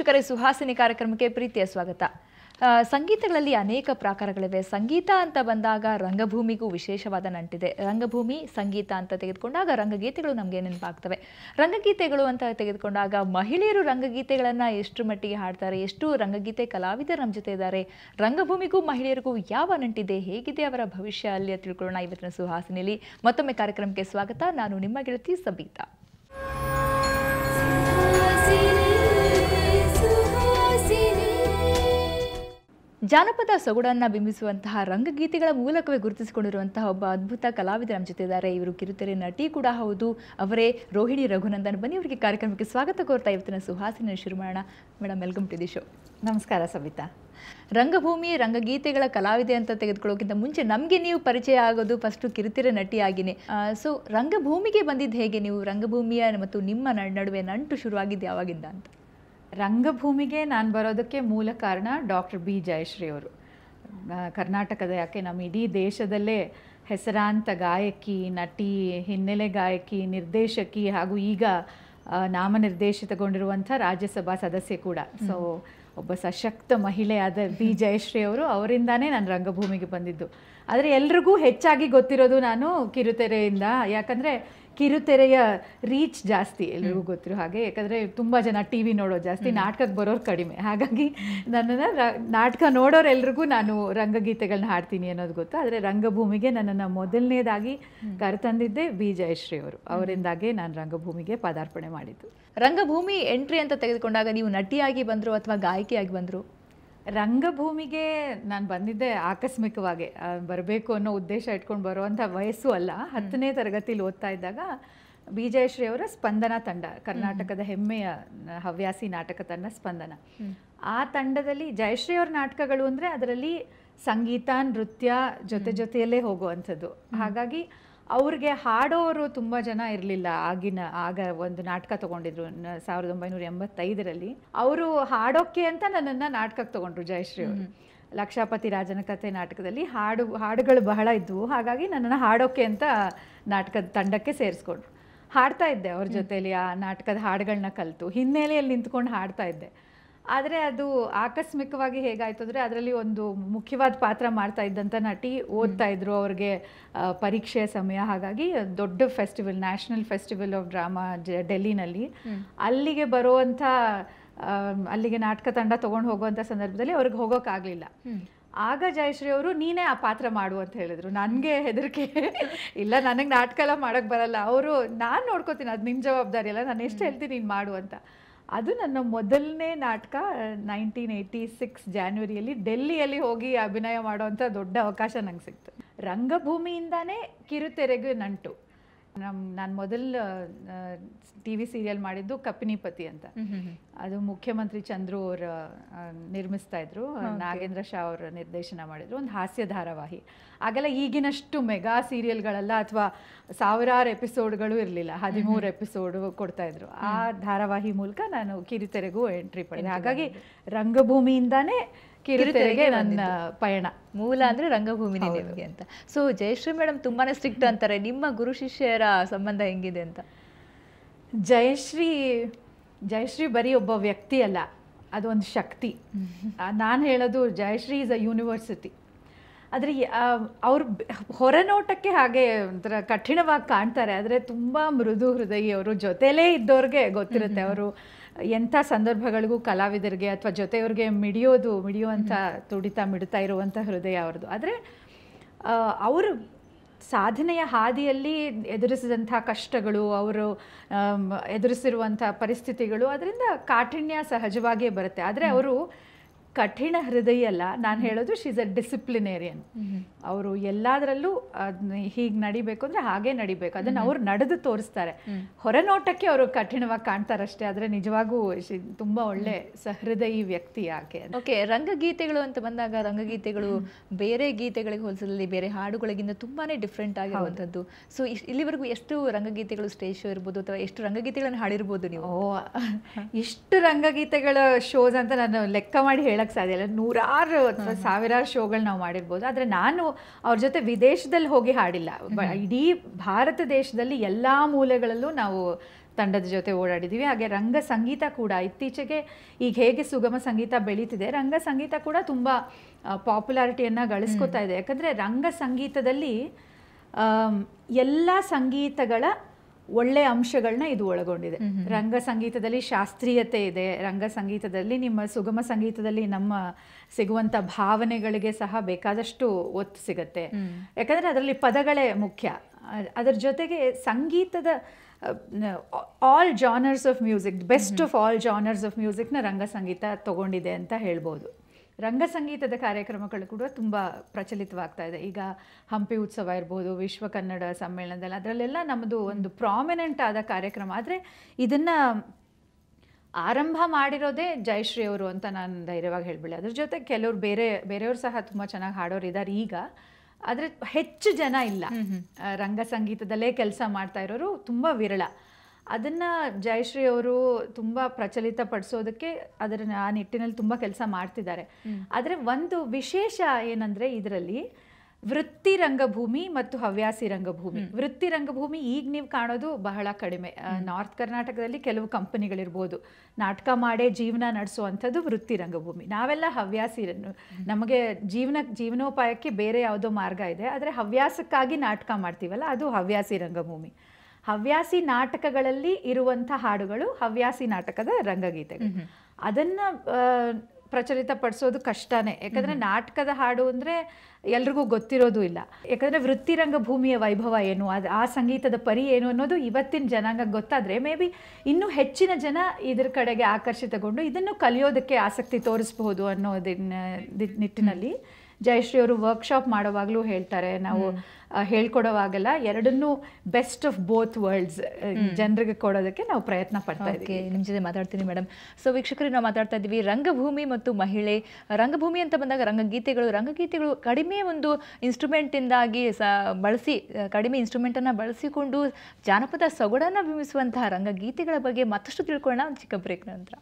ವೀಕ್ಷಕರೇ, ಸುಹಾಸಿನಿ ಕಾರ್ಯಕ್ರಮಕ್ಕೆ ಪ್ರೀತಿಯ ಸ್ವಾಗತ. ಸಂಗೀತಗಳಲ್ಲಿ ಅನೇಕ ಪ್ರಕಾರಗಳಿವೆ. ಸಂಗೀತ ಅಂತ ಬಂದಾಗ ರಂಗಭೂಮಿಗೂ ವಿಶೇಷವಾದ ನಂಟಿದೆ. ರಂಗಭೂಮಿ, ಸಂಗೀತ ಅಂತ ತೆಗೆದುಕೊಂಡಾಗ ರಂಗಗೀತೆಗಳು ನಮಗೆ ನೆನಪಾಗ್ತವೆ. ರಂಗಗೀತೆಗಳು ಅಂತ ತೆಗೆದುಕೊಂಡಾಗ ಮಹಿಳೆಯರು ರಂಗಗೀತೆಗಳನ್ನು ಎಷ್ಟು ಮಟ್ಟಿಗೆ ಹಾಡ್ತಾರೆ, ಎಷ್ಟು ರಂಗಗೀತೆ ಕಲಾವಿದರು ನಮ್ಮ ಜೊತೆ ಇದ್ದಾರೆ, ರಂಗಭೂಮಿಗೂ ಮಹಿಳೆಯರಿಗೂ ಯಾವ ನಂಟಿದೆ, ಹೇಗಿದೆ ಅವರ ಭವಿಷ್ಯ ಅಲ್ಲಿ ತಿಳ್ಕೊಳ್ಳೋಣ ಇವತ್ತಿನ ಸುಹಾಸಿನಿಯಲ್ಲಿ. ಮತ್ತೊಮ್ಮೆ ಕಾರ್ಯಕ್ರಮಕ್ಕೆ ಸ್ವಾಗತ. ನಾನು ನಿಮ್ಮ ಗೆಳತಿ ಸಬಿತಾ. ಜಾನಪದ ಸೊಗಡನ್ನು ಬಿಂಬಿಸುವಂತಹ ರಂಗಗೀತೆಗಳ ಮೂಲಕವೇ ಗುರುತಿಸಿಕೊಂಡಿರುವಂತಹ ಒಬ್ಬ ಅದ್ಭುತ ಕಲಾವಿದ ನಮ್ಮ ಜೊತೆ ಇದ್ದಾರೆ. ಇವರು ಕಿರುತೆರೆ ನಟಿ ಕೂಡ ಹೌದು. ಅವರೇ ರೋಹಿಣಿ ರಘುನಂದನ್. ಬನ್ನಿ, ಅವರಿಗೆ ಕಾರ್ಯಕ್ರಮಕ್ಕೆ ಸ್ವಾಗತ ಕೋರ್ತಾ ಇವತ್ತಿನ ಸುಹಾಸಿನಿ ಶುರು ಮಾಡೋಣ. Madam, welcome to the show. ನಮಸ್ಕಾರ ಸಬಿತಾ. ರಂಗಭೂಮಿ, ರಂಗಗೀತೆಗಳ ಕಲಾವಿದೆ ಅಂತ ತೆಗೆದುಕೊಳ್ಳೋಕ್ಕಿಂತ ಮುಂಚೆ ನಮಗೆ ನೀವು ಪರಿಚಯ ಆಗೋದು ಫಸ್ಟು ಕಿರುತೆರೆ ನಟಿಯಾಗಿನೇ. ಸೊ ರಂಗಭೂಮಿಗೆ ಬಂದಿದ್ದು ಹೇಗೆ? ನೀವು ರಂಗಭೂಮಿಯ ಮತ್ತು ನಿಮ್ಮ ನಡುವೆ ನಂಟು ಶುರುವಾಗಿದ್ದು ಯಾವಾಗಿಂದ ಅಂತ? ರಂಗಭೂಮಿಗೆ ನಾನು ಬರೋದಕ್ಕೆ ಮೂಲ ಕಾರಣ ಡಾಕ್ಟರ್ ಬಿ ಜಯಶ್ರೀ ಅವರು. ಕರ್ನಾಟಕದ, ಯಾಕೆ ನಮ್ಮ ಇಡೀ ದೇಶದಲ್ಲೇ ಹೆಸರಾಂತ ಗಾಯಕಿ, ನಟಿ, ಹಿನ್ನೆಲೆ ಗಾಯಕಿ, ನಿರ್ದೇಶಕಿ ಹಾಗೂ ಈಗ ನಾಮನಿರ್ದೇಶಿತಗೊಂಡಿರುವಂಥ ರಾಜ್ಯಸಭಾ ಸದಸ್ಯೆ ಕೂಡ. ಸೊ ಒಬ್ಬ ಸಶಕ್ತ ಮಹಿಳೆಯಾದ ಬಿ ಜಯಶ್ರೀ ಅವರು, ಅವರಿಂದಾನೇ ನಾನು ರಂಗಭೂಮಿಗೆ ಬಂದಿದ್ದು. ಆದರೆ ಎಲ್ರಿಗೂ ಹೆಚ್ಚಾಗಿ ಗೊತ್ತಿರೋದು ನಾನು ಕಿರುತೆರೆಯಿಂದ. ಯಾಕಂದರೆ ಕಿರುತೆರೆಯ ರೀಚ್ ಜಾಸ್ತಿ, ಎಲ್ರಿಗೂ ಗೊತ್ತಿರೋ ಹಾಗೆ. ಯಾಕಂದರೆ ತುಂಬ ಜನ ಟಿ ವಿ ನೋಡೋದು ಜಾಸ್ತಿ, ನಾಟಕಕ್ಕೆ ಬರೋರು ಕಡಿಮೆ. ಹಾಗಾಗಿ ನನ್ನನ್ನು ನಾಟಕ ನೋಡೋರೆಲ್ರಿಗೂ ನಾನು ರಂಗಗೀತೆಗಳನ್ನ ಹಾಡ್ತೀನಿ ಅನ್ನೋದು ಗೊತ್ತು. ಆದರೆ ರಂಗಭೂಮಿಗೆ ನನ್ನನ್ನು ಮೊದಲನೇದಾಗಿ ಕರೆತಂದಿದ್ದೆ ಬಿ ಜಯಶ್ರೀ ಅವರು. ಅವರಿಂದಾಗೆ ನಾನು ರಂಗಭೂಮಿಗೆ ಪದಾರ್ಪಣೆ ಮಾಡಿದ್ದು. ರಂಗಭೂಮಿ ಎಂಟ್ರಿ ಅಂತ ತೆಗೆದುಕೊಂಡಾಗ ನೀವು ನಟಿಯಾಗಿ ಬಂದರು ಅಥವಾ ಗಾಯಕಿಯಾಗಿ ಬಂದರು? ರಂಗಭೂಮಿಗೆ ನಾನು ಬಂದಿದ್ದೆ ಆಕಸ್ಮಿಕವಾಗಿ. ಬರಬೇಕು ಅನ್ನೋ ಉದ್ದೇಶ ಇಟ್ಕೊಂಡು ಬರುವಂಥ ವಯಸ್ಸು ಅಲ್ಲ. 10ನೇ ತರಗತಿಲಿ ಓದ್ತಾ ಇದ್ದಾಗ ಬಿ ಜಯಶ್ರೀ ಅವರ ಸ್ಪಂದನ ತಂಡ, ಕರ್ನಾಟಕದ ಹೆಮ್ಮೆಯ ಹವ್ಯಾಸಿ ನಾಟಕ ತಂಡ ಸ್ಪಂದನ. ಆ ತಂಡದಲ್ಲಿ ಜಯಶ್ರೀ ಅವ್ರ ನಾಟಕಗಳು ಅಂದರೆ ಅದರಲ್ಲಿ ಸಂಗೀತ, ನೃತ್ಯ ಜೊತೆಯಲ್ಲೇ ಹೋಗುವಂಥದ್ದು. ಹಾಗಾಗಿ ಅವ್ರಿಗೆ ಹಾಡೋರು ತುಂಬ ಜನ ಇರಲಿಲ್ಲ. ಆಗ ಒಂದು ನಾಟಕ ತೊಗೊಂಡಿದ್ರು 1985ರಲ್ಲಿ. ಅವರು ಹಾಡೋಕ್ಕೆ ಅಂತ ನನ್ನನ್ನು ನಾಟಕಕ್ಕೆ ತೊಗೊಂಡ್ರು ಜಯಶ್ರೀ ಅವರು. ಲಕ್ಷಾಪತಿ ರಾಜನ ಕಥೆ ನಾಟಕದಲ್ಲಿ ಹಾಡುಗಳು ಬಹಳ ಇದ್ವು. ಹಾಗಾಗಿ ನನ್ನನ್ನು ಹಾಡೋಕ್ಕೆ ಅಂತ ನಾಟಕದ ತಂಡಕ್ಕೆ ಸೇರಿಸ್ಕೊಂಡ್ರು. ಹಾಡ್ತಾ ಇದ್ದೆ ಅವ್ರ ಜೊತೆಯಲ್ಲಿ. ಆ ನಾಟಕದ ಹಾಡುಗಳನ್ನ ಕಲಿತು ಹಿನ್ನೆಲೆಯಲ್ಲಿ ನಿಂತ್ಕೊಂಡು ಹಾಡ್ತಾ ಇದ್ದೆ. ಆದರೆ ಅದು ಆಕಸ್ಮಿಕವಾಗಿ ಹೇಗಾಯಿತು ಅಂದರೆ, ಅದರಲ್ಲಿ ಒಂದು ಮುಖ್ಯವಾದ ಪಾತ್ರ ಮಾಡ್ತಾ ಇದ್ದಂಥ ನಟಿ ಓದ್ತಾ ಇದ್ರು. ಅವ್ರಿಗೆ ಪರೀಕ್ಷೆಯ ಸಮಯ. ಹಾಗಾಗಿ ದೊಡ್ಡ festival, national festival of drama ಡೆಲ್ಲಿನಲ್ಲಿ, ಅಲ್ಲಿಗೆ ಬರುವಂಥ ಅಲ್ಲಿಗೆ ನಾಟಕ ತಂಡ ತೊಗೊಂಡು ಹೋಗುವಂಥ ಸಂದರ್ಭದಲ್ಲಿ ಅವ್ರಿಗೆ ಹೋಗೋಕ್ಕಾಗಲಿಲ್ಲ. ಆಗ ಜಯಶ್ರೀ ಅವರು ನೀನೇ ಆ ಪಾತ್ರ ಮಾಡು ಅಂತ ಹೇಳಿದ್ರು. ನನಗೆ ಹೆದರಿಕೆ, ಇಲ್ಲ ನನಗೆ ನಾಟಕ ಎಲ್ಲ ಮಾಡೋಕ್ಕೆ ಬರಲ್ಲ, ಅವರು ನಾನು ನೋಡ್ಕೋತೀನಿ, ಅದು ನಿನ್ನ ಜವಾಬ್ದಾರಿ ಅಲ್ಲ, ನಾನು ಎಷ್ಟು ಹೇಳ್ತೀನಿ ನೀನು ಮಾಡು ಅಂತ. ಅದು ನನ್ನ ಮೊದಲನೇ ನಾಟಕ 1986 ಜಾನ್ವರಿಯಲ್ಲಿ ಡೆಲ್ಲಿಯಲ್ಲಿ ಹೋಗಿ ಅಭಿನಯ ಮಾಡೋವಂಥ ದೊಡ್ಡ ಅವಕಾಶ ನಂಗೆ ಸಿಕ್ತು. ರಂಗಭೂಮಿಯಿಂದಾನೇ ಕಿರುತೆರೆಗೆ ನಂಟು. ನಾನು ಮೊದಲು ಟಿ ವಿ ಸೀರಿಯಲ್ ಮಾಡಿದ್ದು ಕಪಿನಿಪತಿ ಅಂತ. ಅದು ಮುಖ್ಯಮಂತ್ರಿ ಚಂದ್ರು ಅವರು ನಿರ್ಮಿಸ್ತಾ ಇದ್ರು, ನಾಗೇಂದ್ರ ಶಾ ಅವರು ನಿರ್ದೇಶನ ಮಾಡಿದ್ರು. ಒಂದು ಹಾಸ್ಯ ಧಾರಾವಾಹಿ. ಆಗೆಲ್ಲ ಈಗಿನಷ್ಟು ಮೆಗಾ ಸೀರಿಯಲ್ಗಳೆಲ್ಲ ಅಥವಾ ಸಾವಿರಾರು ಎಪಿಸೋಡ್ಗಳು ಇರಲಿಲ್ಲ, 13 ಎಪಿಸೋಡ್ ಕೊಡ್ತಾಯಿದ್ರು. ಆ ಧಾರಾವಾಹಿ ಮೂಲಕ ನಾನು ಕಿರುತೆರೆಗೂ ಎಂಟ್ರಿ ಪಡೆದೆ. ಹಾಗಾಗಿ ರಂಗಭೂಮಿಯಿಂದಾನೇ ಕಿರುತೆರೆಗೆ ನನ್ನ ಪಯಣ. ಮೂಲ ಅಂದರೆ ರಂಗಭೂಮಿನೇ ನಿಮಗೆ ಅಂತ. ಸೊ ಜಯಶ್ರೀ ಮೇಡಮ್ ತುಂಬಾ ಸ್ಟ್ರಿಕ್ಟ್ ಅಂತಾರೆ. ನಿಮ್ಮ ಗುರು ಶಿಷ್ಯರ ಸಂಬಂಧ ಹೆಂಗಿದೆ ಅಂತ? ಜಯಶ್ರೀ ಬರೀ ಒಬ್ಬ ವ್ಯಕ್ತಿ ಅಲ್ಲ, ಅದೊಂದು ಶಕ್ತಿ. ನಾನು ಹೇಳೋದು ಜಯಶ್ರೀ ಈಸ್ ಅ ಯೂನಿವರ್ಸಿಟಿ. ಆದರೆ ಅವ್ರು ಹೊರನೋಟಕ್ಕೆ ಹಾಗೆ ಒಂಥರ ಕಠಿಣವಾಗಿ ಕಾಣ್ತಾರೆ, ಆದರೆ ತುಂಬ ಮೃದು ಹೃದಯಿ. ಅವರು ಜೊತೆಲೇ ಇದ್ದವ್ರಿಗೆ ಗೊತ್ತಿರುತ್ತೆ ಅವರು ಎಂಥ ಸಂದರ್ಭಗಳಿಗೂ ಕಲಾವಿದರಿಗೆ ಅಥವಾ ಜೊತೆಯವ್ರಿಗೆ ಮಿಡಿಯುವಂಥ ಮಿಡ್ತಾ ಇರುವಂಥ ಹೃದಯ ಅವ್ರದ್ದು. ಆದರೆ ಅವರು ಸಾಧನೆಯ ಹಾದಿಯಲ್ಲಿ ಎದುರಿಸಿದಂಥ ಕಷ್ಟಗಳು, ಅವರು ಎದುರಿಸಿರುವಂಥ ಪರಿಸ್ಥಿತಿಗಳು, ಅದರಿಂದ ಕಾಠಿಣ್ಯ ಸಹಜವಾಗಿಯೇ ಬರುತ್ತೆ. ಆದರೆ ಅವರು ಕಠಿಣ ಹೃದಯ ಅಲ್ಲ. ನಾನು ಹೇಳೋದು ಶೀಸ್ ಅ ಡಿಸಿಪ್ಲಿನೇರಿಯನ್. ಅವರು ಎಲ್ಲದರಲ್ಲೂ ಹೀಗೆ ನಡಿಬೇಕು ಅಂದರೆ ಹಾಗೇ ನಡಿಬೇಕು. ಅದನ್ನು ಅವ್ರು ನಡೆದು ತೋರಿಸ್ತಾರೆ. ಹೊರನೋಟಕ್ಕೆ ಅವರು ಕಠಿಣವಾಗಿ ಕಾಣ್ತಾರಷ್ಟೇ, ಆದರೆ ನಿಜವಾಗೂ ತುಂಬ ಒಳ್ಳೆ ಸಹೃದಯಿ ವ್ಯಕ್ತಿ ಆಕೆ. ಓಕೆ, ರಂಗಗೀತೆಗಳು ಅಂತ ಬಂದಾಗ ರಂಗಗೀತೆಗಳು ಬೇರೆ ಗೀತೆಗಳಿಗೆ ಹೋಲಿಸಿದಲ್ಲಿ ಬೇರೆ ಹಾಡುಗಳಿಗಿಂತ ತುಂಬಾ ಡಿಫ್ರೆಂಟ್ ಆಗಿರುವಂಥದ್ದು. ಸೊ ಇಲ್ಲಿವರೆಗೂ ಎಷ್ಟು ರಂಗಗೀತೆಗಳು ಸ್ಟೇಜ್ ಶೋ ಇರ್ಬೋದು ಅಥವಾ ಎಷ್ಟು ರಂಗಗೀತೆಗಳನ್ನು ಹಾಡಿರ್ಬೋದು ನೀವು? ಇಷ್ಟು ರಂಗಗೀತೆಗಳ ಶೋಸ್ ಅಂತ ನಾನು ಲೆಕ್ಕ ಮಾಡಿ ಹೇಳಕ್ ಸಾಧ್ಯ ಇಲ್ಲ. ನೂರಾರು ಅಥವಾ ಸಾವಿರಾರು ಶೋಗಳು ನಾವು ಮಾಡಿರ್ಬೋದು, ಆದರೆ ನಾನು ಅವ್ರ ಜೊತೆ ವಿದೇಶದಲ್ಲಿ ಹೋಗಿ ಹಾಡಿಲ್ಲ. ಇಡೀ ಭಾರತ ದೇಶದಲ್ಲಿ ಎಲ್ಲ ಮೂಲೆಗಳಲ್ಲೂ ನಾವು ತಂಡದ ಜೊತೆ ಓಡಾಡಿದ್ದೀವಿ. ಹಾಗೆ ರಂಗ ಸಂಗೀತ ಕೂಡ ಇತ್ತೀಚೆಗೆ ಈಗ ಹೇಗೆ ಸುಗಮ ಸಂಗೀತ ಬೆಳೀತಿದೆ, ರಂಗ ಸಂಗೀತ ಕೂಡ ತುಂಬ ಪಾಪ್ಯುಲಾರಿಟಿಯನ್ನು ಗಳಿಸ್ಕೊತಾ ಇದೆ. ಯಾಕಂದರೆ ರಂಗ ಸಂಗೀತದಲ್ಲಿ ಎಲ್ಲ ಸಂಗೀತಗಳ ಒಳ್ಳೆಯ ಅಂಶಗಳನ್ನ ಇದು ಒಳಗೊಂಡಿದೆ. ರಂಗ ಸಂಗೀತದಲ್ಲಿ ಶಾಸ್ತ್ರೀಯತೆ ಇದೆ, ರಂಗ ಸಂಗೀತದಲ್ಲಿ ನಿಮ್ಮ ಸುಗಮ ಸಂಗೀತದಲ್ಲಿ ನಮ್ಮ ಸಿಗುವಂಥ ಭಾವನೆಗಳಿಗೆ ಸಹ ಬೇಕಾದಷ್ಟು ಒತ್ತು ಸಿಗುತ್ತೆ. ಯಾಕಂದರೆ ಅದರಲ್ಲಿ ಪದಗಳೇ ಮುಖ್ಯ. ಅದರ ಜೊತೆಗೆ ಸಂಗೀತದ all genres of music, best of all genres of ಮ್ಯೂಸಿಕ್ನ ರಂಗ ಸಂಗೀತ ತಗೊಂಡಿದೆ ಅಂತ ಹೇಳ್ಬೋದು. ರಂಗ ಸಂಗೀತದ ಕಾರ್ಯಕ್ರಮಗಳು ಕೂಡ ತುಂಬ ಪ್ರಚಲಿತವಾಗ್ತಾ ಇದೆ. ಈಗ ಹಂಪಿ ಉತ್ಸವ ಇರ್ಬೋದು, ವಿಶ್ವ ಕನ್ನಡ ಸಮ್ಮೇಳನದಲ್ಲಿ, ಅದರಲ್ಲೆಲ್ಲ ನಮ್ಮದು ಒಂದು ಪ್ರಾಮಿನೆಂಟ್ ಆದ ಕಾರ್ಯಕ್ರಮ. ಆದರೆ ಇದನ್ನು ಆರಂಭ ಮಾಡಿರೋದೇ ಜಯಶ್ರೀ ಅವರು ಅಂತ ನಾನು ಧೈರ್ಯವಾಗಿ ಹೇಳ್ಬಿಡಿ. ಅದ್ರ ಜೊತೆ ಕೆಲವರು ಬೇರೆಯವರು ಸಹ ತುಂಬ ಚೆನ್ನಾಗಿ ಹಾಡೋರು ಇದ್ದಾರೆ ಈಗ, ಆದರೆ ಹೆಚ್ಚು ಜನ ಇಲ್ಲ. ರಂಗ ಸಂಗೀತದಲ್ಲೇ ಕೆಲಸ ಮಾಡ್ತಾ ಇರೋರು ತುಂಬ ವಿರಳ. ಅದನ್ನು ಜಯಶ್ರೀ ಅವರು ತುಂಬ ಪ್ರಚಲಿತ ಪಡಿಸೋದಕ್ಕೆ ಆ ನಿಟ್ಟಿನಲ್ಲಿ ತುಂಬ ಕೆಲಸ ಮಾಡ್ತಿದ್ದಾರೆ. ಆದರೆ ಒಂದು ವಿಶೇಷ ಏನಂದರೆ ಇದರಲ್ಲಿ ವೃತ್ತಿ ರಂಗಭೂಮಿ ಮತ್ತು ಹವ್ಯಾಸಿ ರಂಗಭೂಮಿ. ವೃತ್ತಿ ರಂಗಭೂಮಿ ಈಗ ನೀವು ಕಾಣೋದು ಬಹಳ ಕಡಿಮೆ. ನಾರ್ತ್ ಕರ್ನಾಟಕದಲ್ಲಿ ಕೆಲವು ಕಂಪನಿಗಳಿರ್ಬೋದು, ನಾಟಕ ಮಾಡೇ ಜೀವನ ನಡೆಸುವಂಥದ್ದು ವೃತ್ತಿ ರಂಗಭೂಮಿ. ನಾವೆಲ್ಲ ಹವ್ಯಾಸಿ, ನಮಗೆ ಜೀವನೋಪಾಯಕ್ಕೆ ಬೇರೆ ಯಾವುದೋ ಮಾರ್ಗ ಇದೆ, ಆದರೆ ಹವ್ಯಾಸಕ್ಕಾಗಿ ನಾಟಕ ಮಾಡ್ತೀವಲ್ಲ, ಅದು ಹವ್ಯಾಸಿ ರಂಗಭೂಮಿ. ಹವ್ಯಾಸಿ ನಾಟಕಗಳಲ್ಲಿ ಇರುವಂಥ ಹಾಡುಗಳು ಹವ್ಯಾಸಿ ನಾಟಕದ ರಂಗಗೀತೆಗಳು. ಅದನ್ನು ಪ್ರಚಲಿತ ಪಡಿಸೋದು ಕಷ್ಟನೇ. ಯಾಕಂದರೆ ನಾಟಕದ ಹಾಡು ಅಂದರೆ ಎಲ್ರಿಗೂ ಗೊತ್ತಿರೋದು ಇಲ್ಲ. ಯಾಕಂದರೆ ವೃತ್ತಿ ರಂಗಭೂಮಿಯ ವೈಭವ ಏನು, ಆ ಸಂಗೀತದ ಪರಿ ಏನು ಅನ್ನೋದು ಇವತ್ತಿನ ಜನಾಂಗಕ್ಕೆ ಗೊತ್ತಾದರೆ ಮೇ ಬಿ ಇನ್ನೂ ಹೆಚ್ಚಿನ ಜನ ಇದ್ರ ಕಡೆಗೆ ಆಕರ್ಷಿತಗೊಂಡು ಇದನ್ನು ಕಲಿಯೋದಕ್ಕೆ ಆಸಕ್ತಿ ತೋರಿಸಬಹುದು ಅನ್ನೋದಿನ ನಿಟ್ಟಿನಲ್ಲಿ ಜಯಶ್ರೀ ಅವರು ವರ್ಕ್ಶಾಪ್ ಮಾಡೋವಾಗಲೂ ಹೇಳ್ತಾರೆ, ನಾವು ಹೇಳ್ಕೊಡೋವಾಗೆಲ್ಲ ಎರಡನ್ನೂ ಬೆಸ್ಟ್ ಆಫ್ ಬೋತ್ ವರ್ಲ್ಡ್ಸ್ ಜನರಿಗೆ ಕೊಡೋದಕ್ಕೆ ನಾವು ಪ್ರಯತ್ನ ಪಡ್ತಾ ಇದ್ದೀವಿ. ನಿಮ್ಮ ಜೊತೆ ಮಾತಾಡ್ತೀನಿ ಮೇಡಮ್. ಸೊ ವೀಕ್ಷಕರಿಗೆ ನಾವು ಮಾತಾಡ್ತಾ ಇದ್ದೀವಿ ರಂಗಭೂಮಿ ಮತ್ತು ಮಹಿಳೆ. ರಂಗಭೂಮಿ ಅಂತ ಬಂದಾಗ ರಂಗಗೀತೆಗಳು ಕಡಿಮೆ ಒಂದು ಇನ್ಸ್ಟ್ರೂಮೆಂಟಿಂದಾಗಿ ಕಡಿಮೆ ಇನ್ಸ್ಟ್ರೂಮೆಂಟನ್ನು ಬಳಸಿಕೊಂಡು ಜಾನಪದ ಸೊಗಡನ್ನು ಬಿಂಬಿಸುವಂತಹ ರಂಗಗೀತೆಗಳ ಬಗ್ಗೆ ಮತ್ತಷ್ಟು ತಿಳ್ಕೊಳ್ಳೋಣ ಒಂದು ಚಿಕ್ಕ ಬ್ರೇಕ್ ನಂತರ.